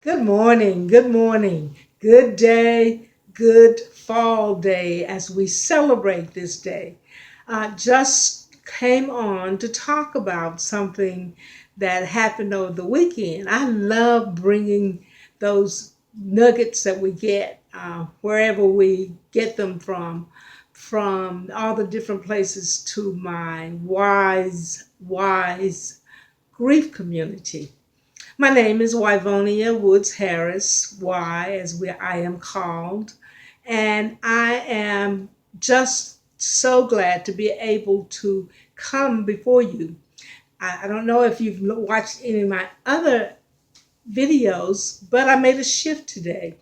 Good morning, good morning, good day, good fall day as we celebrate this day. Just came on to talk about something that happened over the weekend. I love bringing those nuggets that we get wherever we get them from all the different places to my wise grief community. My name is Wyvonia Woods Harris, I am called, and I am just so glad to be able to come before you. I don't know if you've watched any of my other videos, but I made a shift today.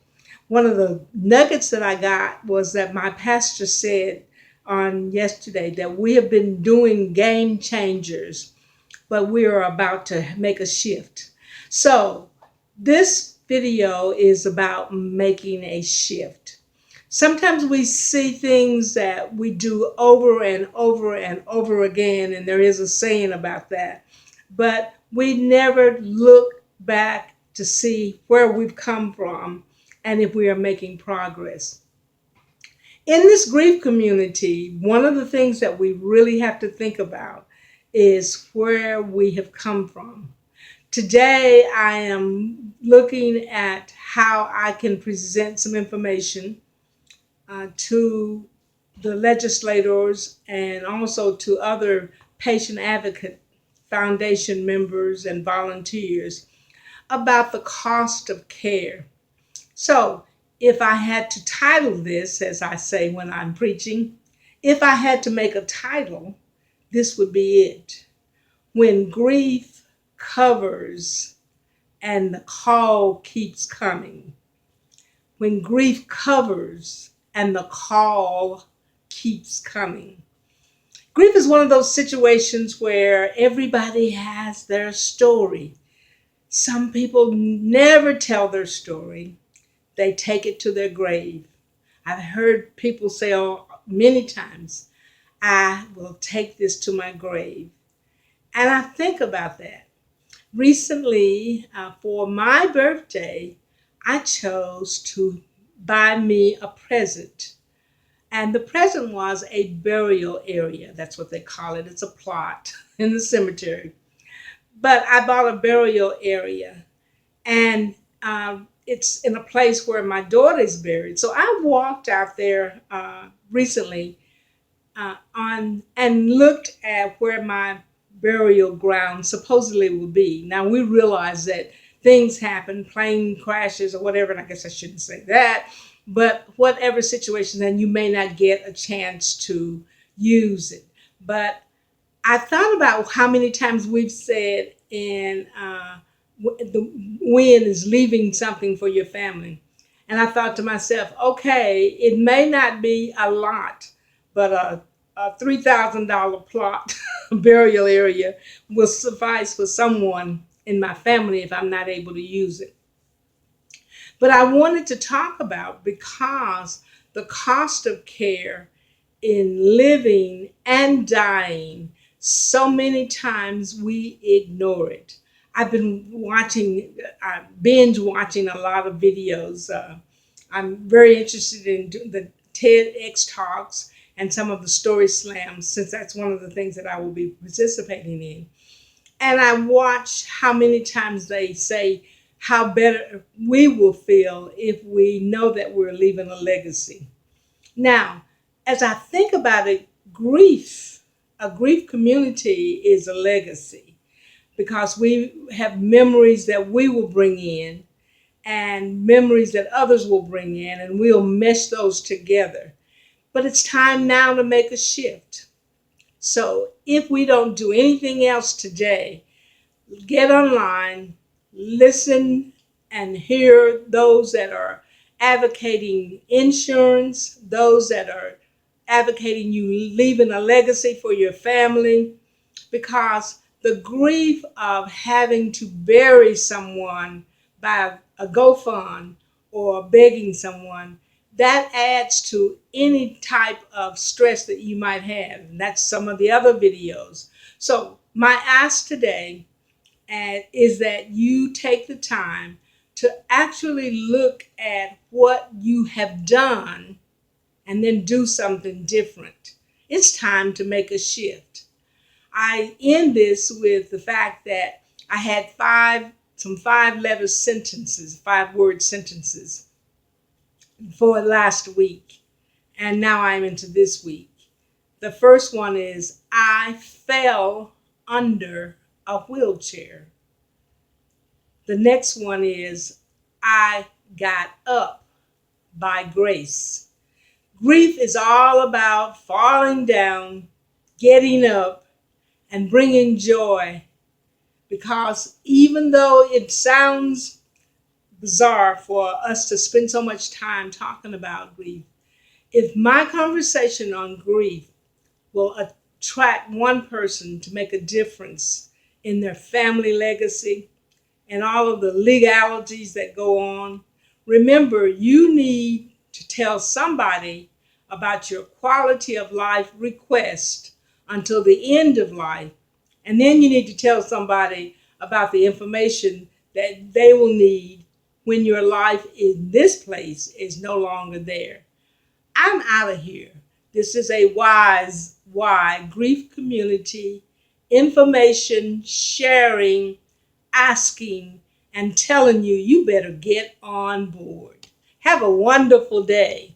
One of the nuggets that I got was that my pastor said on yesterday that we have been doing game changers, but we are about to make a shift. So, this video is about making a shift. Sometimes we see things that we do over and over and over again, and there is a saying about that, but we never look back to see where we've come from and if we are making progress. In this grief community, one of the things that we really have to think about is where we have come from. Today, I am looking at how I can present some information to the legislators and also to other patient advocate foundation members and volunteers about the cost of care. So, if I had to title this, as I say when I'm preaching, if I had to make a title, this would be it. When grief covers and the call keeps coming. When grief covers and the call keeps coming. Grief is one of those situations where everybody has their story. Some people never tell their story. They take it to their grave. I've heard people say many times, I will take this to my grave. And I think about that. Recently, for my birthday, I chose to buy me a present. And the present was a burial area. That's what they call it. It's a plot in the cemetery. But I bought a burial area. And it's in a place where my daughter is buried. So I walked out there recently on and looked at where my burial ground supposedly will be. Now we realize that things happen, plane crashes or whatever, and I guess I shouldn't say that, but whatever situation, then you may not get a chance to use it. But I thought about how many times we've said in the wind is leaving something for your family. And I thought to myself, okay, it may not be a lot, but a $3,000 plot burial area will suffice for someone in my family if I'm not able to use it. But I wanted to talk about because the cost of care in living and dying, so many times we ignore it. I've been binge watching a lot of videos. I'm very interested in the TEDx talks and some of the story slams, since that's one of the things that I will be participating in. And I watch how many times they say how better we will feel if we know that we're leaving a legacy. Now, as I think about it, a grief community is a legacy because we have memories that we will bring in and memories that others will bring in, and we'll mesh those together. But it's time now to make a shift. So if we don't do anything else today, get online, listen, and hear those that are advocating insurance, those that are advocating you leaving a legacy for your family, because the grief of having to bury someone by a GoFund or begging someone, that adds to any type of stress that you might have. And that's some of the other videos. So my ask today is that you take the time to actually look at what you have done and then do something different. It's time to make a shift. I end this with the fact that I had some 5 letter sentences, 5 word sentences for last week. And now I'm into this week. The first one is I fell under a wheelchair. The next one is I got up by grace. Grief is all about falling down, getting up, and bringing joy. Because even though it sounds bizarre for us to spend so much time talking about grief, if my conversation on grief will attract one person to make a difference in their family legacy and all of the legalities that go on, remember you need to tell somebody about your quality of life request until the end of life. And then you need to tell somebody about the information that they will need when your life in this place is no longer there. I'm out of here. This is a wise, why grief community, information sharing, asking, and telling you better get on board. Have a wonderful day.